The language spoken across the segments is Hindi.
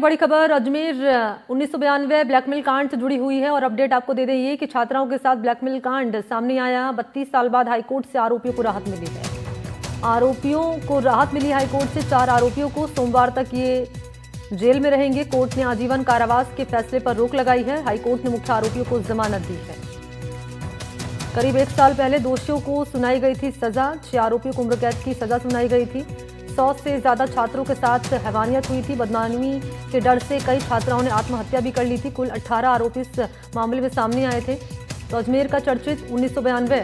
बड़ी खबर अजमेर 1992 ब्लैकमेल कांड से जुड़ी हुई है और अपडेट आपको दे दें ये कि छात्राओं के साथ ब्लैकमेल कांड सामने आया। 32 साल बाद हाईकोर्ट से आरोपियों को राहत मिली है। आरोपियों को राहत मिली हाईकोर्ट से। 4 आरोपियों को सोमवार तक ये जेल में रहेंगे। कोर्ट ने आजीवन कारावास के फैसले पर रोक लगाई है। हाईकोर्ट ने मुख्य आरोपियों को जमानत दी है। करीब 1 साल पहले दोषियों को सुनाई गई थी सजा। 6 आरोपियों को उम्र कैद की सजा सुनाई गई थी। 100 से ज्यादा छात्रों के साथ हैवानियत हुई थी। बदनामी के डर से कई छात्राओं ने आत्महत्या भी कर ली थी। कुल 18 आरोपी इस मामले में सामने आए थे। तो अजमेर का चर्चित 1992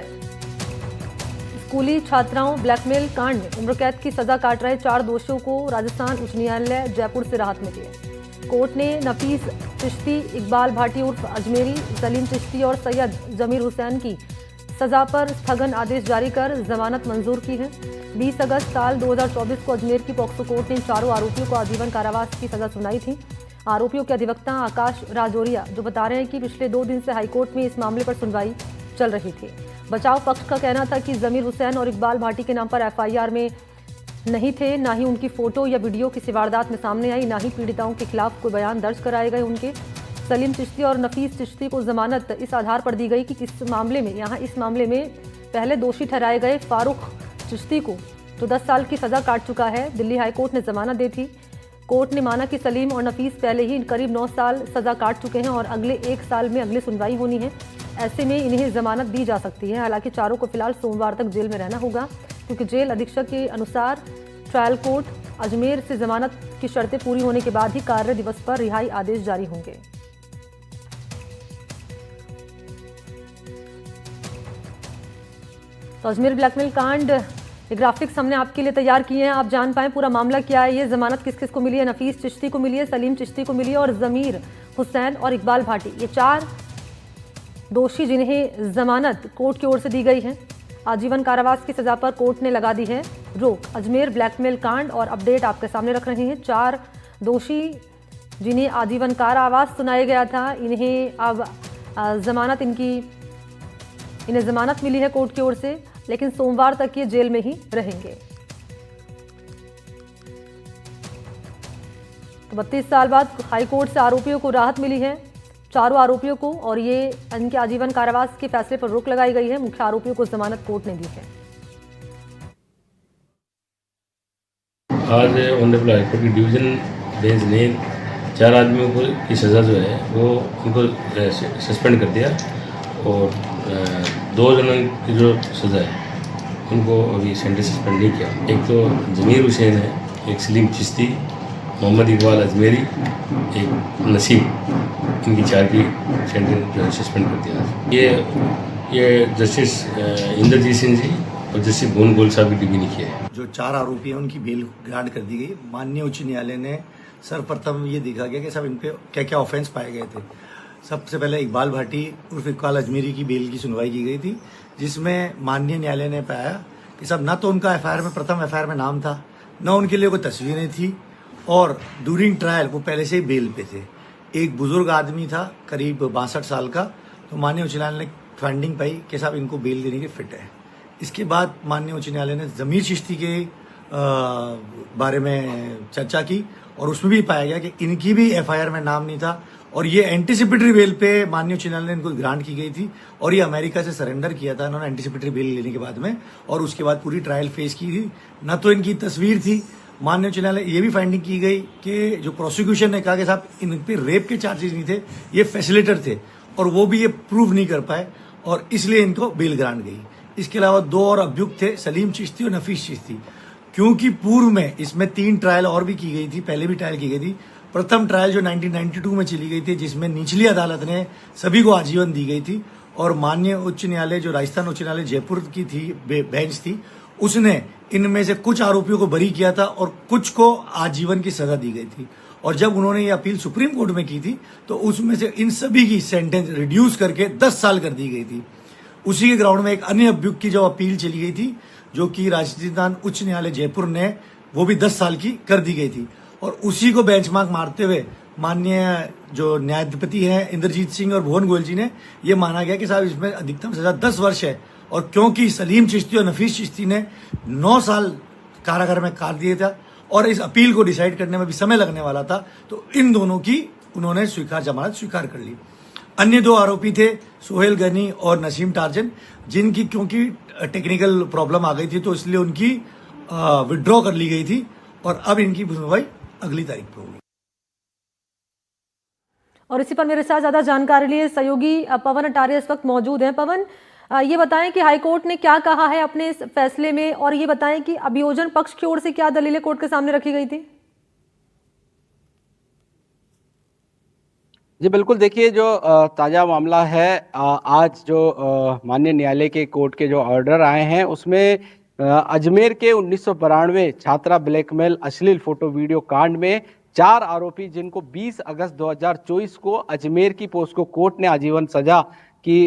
स्कूली छात्राओं ब्लैकमेल कांड में उम्र कैद की सजा काट रहे 4 दोषियों को राजस्थान उच्च न्यायालय जयपुर से राहत मिली है। कोर्ट ने नफीस चिश्ती, इकबाल भाटी उर्फ अजमेरी, सलीम चिश्ती और सैयद जमीर हुसैन की सजा पर स्थगन आदेश जारी कर जमानत मंजूर की है। 20 अगस्त साल 2024 को अजमेर की पॉक्सो कोर्ट ने इन चारों आरोपियों को आजीवन कारावास की सजा सुनाई थी। आरोपियों के अधिवक्ता आकाश राजौरिया जो बता रहे हैं कि पिछले 2 दिन से हाईकोर्ट में इस मामले पर सुनवाई चल रही थी। बचाव पक्ष का कहना था कि जमीर हुसैन और इकबाल भाटी के नाम पर FIR में नहीं थे, ना ही उनकी फोटो या वीडियो किसी वारदात में सामने आई, ना ही पीड़िताओं के खिलाफ कोई बयान दर्ज कराए गए उनके। सलीम चिश्ती और नफीस चिश्ती को जमानत इस आधार पर दी गई कि इस मामले में पहले दोषी ठहराए गए फारूक चिश्ती को तो 10 साल की सजा काट चुका है। दिल्ली हाईकोर्ट ने जमानत दी थी। कोर्ट ने माना कि सलीम और नफीस पहले ही करीब 9 साल सजा काट चुके हैं और अगले 1 साल में अगली सुनवाई होनी है। ऐसे में इन्हें जमानत दी जा सकती है। हालांकि चारों को फिलहाल सोमवार तक जेल में रहना होगा, क्योंकि जेल अधीक्षक के अनुसार ट्रायल कोर्ट अजमेर से जमानत की शर्तें पूरी होने के बाद ही कार्य दिवस पर रिहाई आदेश जारी होंगे। तो अजमेर ब्लैकमेल कांड ये ग्राफिक्स हमने आपके लिए तैयार किए हैं, आप जान पाएं पूरा मामला क्या है। ये जमानत किस किस को मिली है? नफीस चिश्ती को मिली है, सलीम चिश्ती को मिली है और जमीर हुसैन और इकबाल भाटी, ये 4 दोषी जिन्हें जमानत कोर्ट की ओर से दी गई है। आजीवन कारावास की सजा पर कोर्ट ने लगा दी है रोक। अजमेर ब्लैकमेल कांड और अपडेट आपके सामने रख रहे हैं। 4 दोषी जिन्हें आजीवन कारावास सुनाया गया था, इन्हें अब इन्हें जमानत मिली है कोर्ट की ओर से, लेकिन सोमवार तक ये जेल में ही रहेंगे। तो 32 साल बाद हाईकोर्ट से आरोपियों को राहत मिली है, चारों आरोपियों को, और ये इनके आजीवन कारावास के फैसले पर रोक लगाई गई है। मुख्य आरोपियों को जमानत कोर्ट ने दी है। आज ऑनरेबल हाईकोर्ट की डिवीजन बेंच ने 4 आदमियों को की सज़ा जो है वो उनको सस्पेंड कर दिया और 2 जनों की जो सज़ा है उनको अभी सेंटेंस सस्पेंड नहीं किया। एक तो जमीर हुसैन है, एक सलीम चिश्ती, मोहम्मद इकबाल अजमेरी, एक नसीम, इनकी 4 की सेंटेंस जो है सस्पेंड कर दिया। ये जस्टिस इंद्रजीत सिंह जी और जस्टिस भुवन गोयल साहब की डिवीजन ने किया है। जो 4 आरोपी हैं उनकी बेल ग्रांट कर दी गई। माननीय उच्च न्यायालय ने सर्वप्रथम ये देखा गया कि सब इन पे क्या क्या ऑफेंस पाए गए थे। सबसे पहले इकबाल भाटी उर्फ इकबाल अजमेरी की बेल की सुनवाई की गई थी, जिसमें माननीय न्यायालय ने पाया कि सब न तो उनका FIR में प्रथम FIR में नाम था, न उनके लिए कोई तस्वीरें थी, और ड्यूरिंग ट्रायल वो पहले से ही बेल पे थे। एक बुजुर्ग आदमी था करीब 62 साल का, तो माननीय उच्च न्यायालय ने फाइंडिंग पाई कि साहब इनको बेल देने के फिट है। इसके बाद माननीय उच्च न्यायालय ने जमीर चिश्ती के बारे में चर्चा की और उसमें भी पाया गया कि इनकी भी FIR में नाम नहीं था और ये एंटीसिपेटरी बेल पे माननीय उच्च न्यायालय ने इनको ग्रांट की गई थी और ये अमेरिका से सरेंडर किया था इन्होंने एंटीसिपेटरी बेल लेने के बाद में, और उसके बाद पूरी ट्रायल फेस की थी। न तो इनकी तस्वीर थी। माननीय उच्च न्यायालय ये भी फाइंडिंग की गई कि जो प्रोसिक्यूशन ने कहा कि साहब इन पे रेप के चार्जेस नहीं थे, ये फैसिलिटेटर थे, और वो भी ये प्रूव नहीं कर पाए और इसलिए इनको बेल ग्रांट गई। इसके अलावा 2 और अभियुक्त थे, सलीम चिश्ती और नफीस चिश्ती। क्योंकि पूर्व में इसमें 3 ट्रायल और भी की गई थी, पहले भी ट्रायल की गई थी। प्रथम ट्रायल जो 1992 में चली गई थी, जिसमें निचली अदालत ने सभी को आजीवन दी गई थी, और माननीय उच्च न्यायालय जो राजस्थान उच्च न्यायालय जयपुर की थी बेंच थी, उसने इनमें से कुछ आरोपियों को बरी किया था और कुछ को आजीवन की सजा दी गई थी। और जब उन्होंने ये अपील सुप्रीम कोर्ट में की थी तो उसमें से इन सभी की सेंटेंस रिड्यूस करके 10 साल कर दी गई थी। उसी के ग्राउंड में एक अन्य अभियुक्त की जो अपील चली गई थी, जो कि राजस्थान उच्च न्यायालय जयपुर ने, वो भी 10 साल की कर दी गई थी। और उसी को बेंचमार्क मारते हुए माननीय जो न्यायाधिपति हैं इंद्रजीत सिंह और भुवन गोयल जी ने ये माना गया कि साहब इसमें अधिकतम सजा 10 वर्ष है। और क्योंकि सलीम चिश्ती और नफीस चिश्ती ने 9 साल कारागार में काट दिए था और इस अपील को डिसाइड करने में भी समय लगने वाला था, तो इन दोनों की उन्होंने जमानत स्वीकार कर ली। अन्य दो आरोपी थे सोहेल गनी और नसीम टार्जन, जिनकी क्योंकि टेक्निकल प्रॉब्लम आ गई थी तो इसलिए उनकी विड्रॉ कर ली गई थी और अब इनकी सुनवाई अगली तारीख पर होगी। और इसी पर मेरे साथ ज्यादा जानकारी लिए सहयोगी पवन अटारिया इस वक्त मौजूद हैं। पवन, ये बताएं कि हाईकोर्ट ने क्या कहा है अपने इस फैसले में, और ये बताएं कि अभियोजन पक्ष की ओर से क्या दलीलें कोर्ट के सामने रखी गई थी। जी बिल्कुल, देखिए जो ताज़ा मामला है, आज जो माननीय न्यायालय के कोर्ट के जो ऑर्डर आए हैं उसमें अजमेर के 1992 छात्रा ब्लैकमेल अश्लील फोटो वीडियो कांड में 4 आरोपी, जिनको 20 अगस्त 2024 को अजमेर की पोस्को कोर्ट ने आजीवन सजा की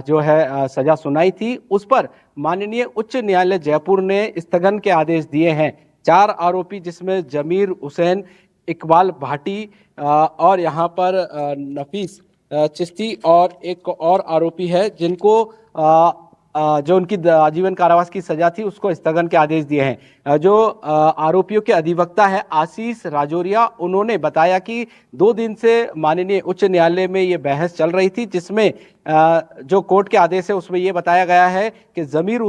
जो है सजा सुनाई थी, उस पर माननीय उच्च न्यायालय जयपुर ने स्थगन के आदेश दिए हैं। 4 आरोपी जिसमें जमीर हुसैन, इकबाल भाटी और यहाँ पर नफीस चिश्ती और एक और आरोपी है जिनको जो उनकी आजीवन कारावास की सजा थी उसको स्थगन के आदेश दिए हैं। जो आरोपियों के अधिवक्ता है आशीष राजौरिया, उन्होंने बताया कि 2 दिन से माननीय उच्च न्यायालय में ये बहस चल रही थी, जिसमें जो कोर्ट के आदेश है उसमें ये बताया गया है कि जमीर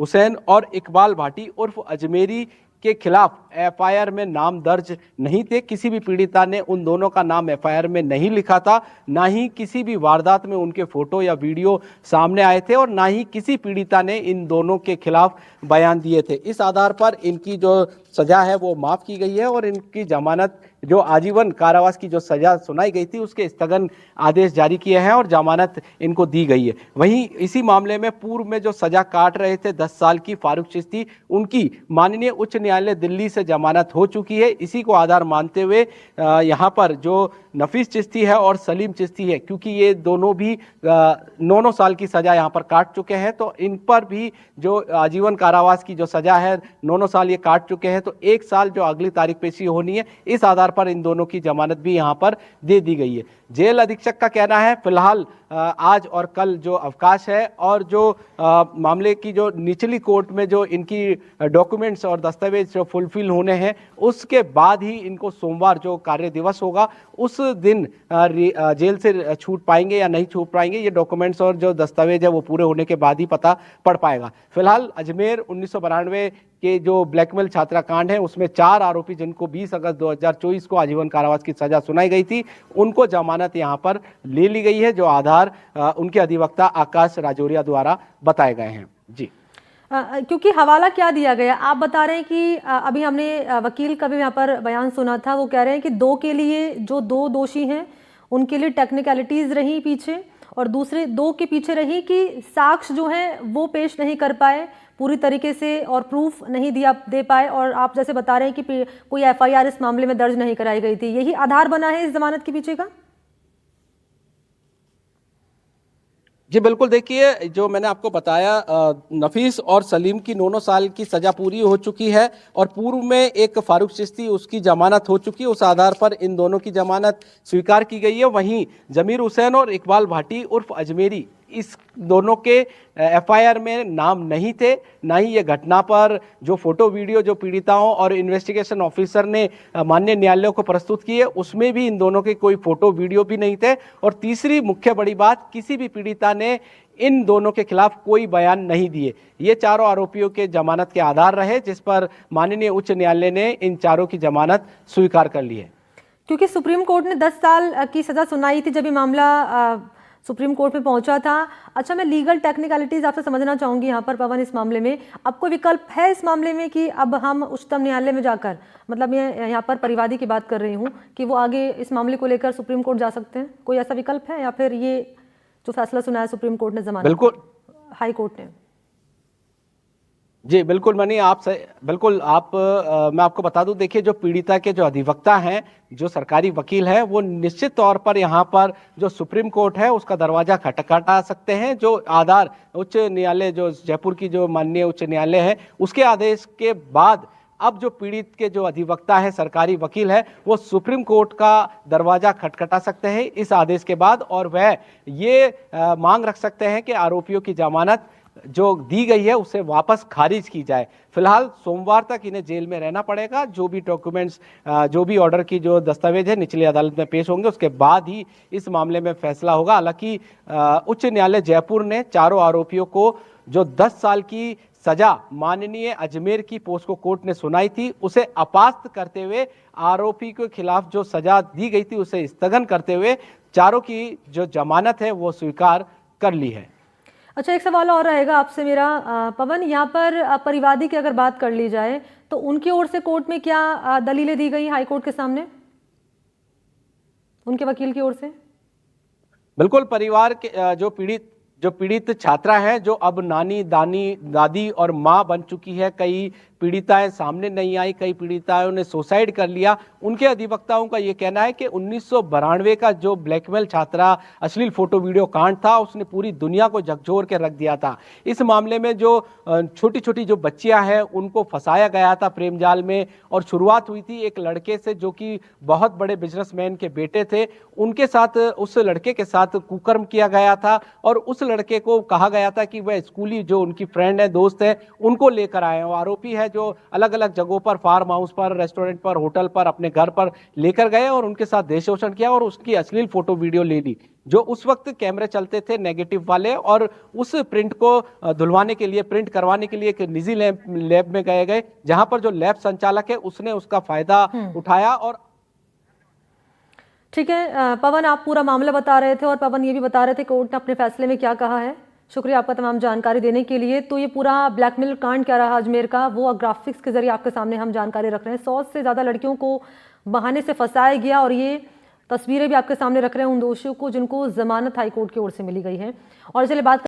हुसैन और इकबाल भाटी उर्फ अजमेरी के खिलाफ एफआईआर में नाम दर्ज नहीं थे। किसी भी पीड़िता ने उन दोनों का नाम एफआईआर में नहीं लिखा था, ना ही किसी भी वारदात में उनके फोटो या वीडियो सामने आए थे और ना ही किसी पीड़िता ने इन दोनों के खिलाफ बयान दिए थे। इस आधार पर इनकी जो सजा है वो माफ की गई है और इनकी जमानत, जो आजीवन कारावास की जो सजा सुनाई गई थी उसके स्थगन आदेश जारी किए हैं और जमानत इनको दी गई है। वहीं इसी मामले में पूर्व में जो सजा काट रहे थे 10 साल की फारूक चिश्ती, उनकी माननीय उच्च न्यायालय दिल्ली से जमानत हो चुकी है। इसी को आधार मानते हुए यहाँ पर जो नफीस चिश्ती है और सलीम चिश्ती है, क्योंकि ये दोनों भी 9 साल की सजा यहाँ पर काट चुके हैं, तो इन पर भी जो आजीवन कारावास की जो सजा है 9 साल ये काट चुके हैं, तो 1 साल जो अगली तारीख पेशी होनी है, इस आधार पर इन दोनों की जमानत भी यहाँ पर दे दी गई है। जेल अधीक्षक का कहना है फिलहाल आज और कल जो अवकाश है और जो मामले की जो निचली कोर्ट में जो इनकी डॉक्यूमेंट्स और दस्तावेज जो फुलफिल होने हैं, उसके बाद ही इनको सोमवार जो कार्य दिवस होगा उस दिन जेल से छूट पाएंगे या नहीं छूट पाएंगे, ये डॉक्यूमेंट्स और जो दस्तावेज है वो पूरे होने के बाद ही पता पड़ पाएगा। फिलहाल अजमेर 1992 के जो ब्लैकमेल छात्रा कांड है उसमें 4 आरोपी, जिनको 20 अगस्त 2024 को आजीवन कारावास की सजा सुनाई गई थी, उनको जमानत यहां पर ले ली गई है, जो आधार उनके अधिवक्ता आकाश राजौरिया द्वारा बताए गए हैं। जी क्योंकि हवाला क्या दिया गया, आप बता रहे हैं कि अभी हमने वकील का भी यहाँ पर बयान सुना था, वो कह रहे हैं कि 2 के लिए जो 2 दोषी हैं उनके लिए टेक्निकलिटीज रही पीछे, और दूसरे 2 के पीछे रही कि साक्ष्य जो है वो पेश नहीं कर पाए पूरी तरीके से और प्रूफ नहीं दे पाए, और आप जैसे बता रहे हैं कि कोई एफआईआर इस मामले में दर्ज नहीं कराई गई थी, यही आधार बना है इस जमानत के पीछे का। जी बिल्कुल, देखिए जो मैंने आपको बताया, नफीस और सलीम की 9 साल की सजा पूरी हो चुकी है और पूर्व में एक फारूक चिश्ती उसकी जमानत हो चुकी है, उस आधार पर इन दोनों की जमानत स्वीकार की गई है। वहीं जमीर हुसैन और इकबाल भाटी उर्फ अजमेरी, इस दोनों के एफआईआर में नाम नहीं थे, ना ही ये घटना पर जो फोटो वीडियो जो पीड़िताओं और इन्वेस्टिगेशन ऑफिसर ने माननीय न्यायालय को प्रस्तुत किए उसमें भी इन दोनों के कोई फोटो वीडियो भी नहीं थे। और तीसरी मुख्य बड़ी बात, किसी भी पीड़िता ने इन दोनों के खिलाफ कोई बयान नहीं दिए। ये चारों आरोपियों के जमानत के आधार रहे, जिस पर माननीय उच्च न्यायालय ने इन चारों की जमानत स्वीकार कर ली है। क्योंकि सुप्रीम कोर्ट ने 10 साल की सजा सुनाई थी जब ये मामला सुप्रीम कोर्ट में पहुंचा था। अच्छा, मैं लीगल टेक्निकलिटीज आपसे समझना चाहूंगी यहाँ पर पवन, इस मामले में अब कोई विकल्प है इस मामले में कि अब हम उच्चतम न्यायालय में जाकर, मतलब मैं यहाँ पर परिवादी की बात कर रही हूँ, कि वो आगे इस मामले को लेकर सुप्रीम कोर्ट जा सकते हैं, कोई ऐसा विकल्प है, या फिर ये जो फैसला सुनाया सुप्रीम कोर्ट ने जमानत, बिल्कुल हाई कोर्ट ने। जी बिल्कुल मनी, आप बिल्कुल मैं आपको बता दूं, देखिए जो पीड़िता के जो अधिवक्ता हैं, जो सरकारी वकील हैं, वो निश्चित तौर पर यहाँ पर जो सुप्रीम कोर्ट है उसका दरवाजा खटखटा सकते हैं। जो आधार उच्च न्यायालय, जो जयपुर की जो माननीय उच्च न्यायालय है, उसके आदेश के बाद अब जो पीड़ित के जो अधिवक्ता है, सरकारी वकील है, वो सुप्रीम कोर्ट का दरवाजा खटखटा सकते हैं इस आदेश के बाद, और वह ये मांग रख सकते हैं कि आरोपियों की जमानत जो दी गई है उसे वापस खारिज की जाए। फिलहाल सोमवार तक इन्हें जेल में रहना पड़ेगा। जो भी डॉक्यूमेंट्स, जो भी ऑर्डर की जो दस्तावेज है निचली अदालत में पेश होंगे, उसके बाद ही इस मामले में फैसला होगा। हालांकि उच्च न्यायालय जयपुर ने चारों आरोपियों को जो 10 साल की सजा माननीय अजमेर की पोस्को कोर्ट ने सुनाई थी, उसे अपास्त करते हुए आरोपी के खिलाफ जो सजा दी गई थी उसे स्थगन करते हुए चारों की जो जमानत है वो स्वीकार कर ली है। अच्छा, एक सवाल और रहेगा आपसे मेरा पवन, यहाँ पर परिवादी की अगर बात कर ली जाए तो उनकी ओर से कोर्ट में क्या दलीलें दी गई हाई कोर्ट के सामने, उनके वकील की ओर से? बिल्कुल, परिवार के जो पीड़ित छात्रा है, जो अब नानी, दादी और माँ बन चुकी है, कई पीड़िताएं सामने नहीं आई, कई पीड़िताओं ने सुसाइड कर लिया। उनके अधिवक्ताओं का यह कहना है कि 1992 का जो ब्लैकमेल छात्रा अश्लील फोटो वीडियो कांड था, उसने पूरी दुनिया को झकझोर के रख दिया था। इस मामले में जो छोटी छोटी जो बच्चियां हैं उनको फंसाया गया था प्रेम जाल में, और शुरुआत हुई थी एक लड़के से जो कि बहुत बड़े बिजनेसमैन के बेटे थे। उनके साथ, उस लड़के के साथ कुकर्म किया गया था और उस लड़के को कहा गया था कि वह स्कूली जो उनकी फ्रेंड है, दोस्त है, उनको लेकर आए। और आरोपी है जो अलग अलग जगहों पर, फार्म हाउस पर, रेस्टोरेंट पर, होटल पर, अपने घर पर लेकर गए और उनके साथ देह शोषण किया और उसकी अश्लील फोटो वीडियो ले ली। जो उस वक्त कैमरे चलते थे नेगेटिव वाले, और उस प्रिंट को धुलवाने के लिए, प्रिंट करवाने के लिए एक निजी लैब में गए, जहां पर जो लैब संचालक है उसने उसका फायदा उठाया। और ठीक है पवन, आप पूरा मामला बता रहे थे और पवन ये भी बता रहे थे कोर्ट ने अपने फैसले में क्या कहा है। शुक्रिया आपका तमाम जानकारी देने के लिए। तो ये पूरा ब्लैकमेल कांड क्या रहा अजमेर का, वो ग्राफिक्स के जरिए आपके सामने हम जानकारी रख रहे हैं। 100 से ज़्यादा लड़कियों को बहाने से फंसाया गया और ये तस्वीरें भी आपके सामने रख रहे हैं उन दोषियों को जिनको जमानत हाईकोर्ट की ओर से मिली गई है। और चलिए बात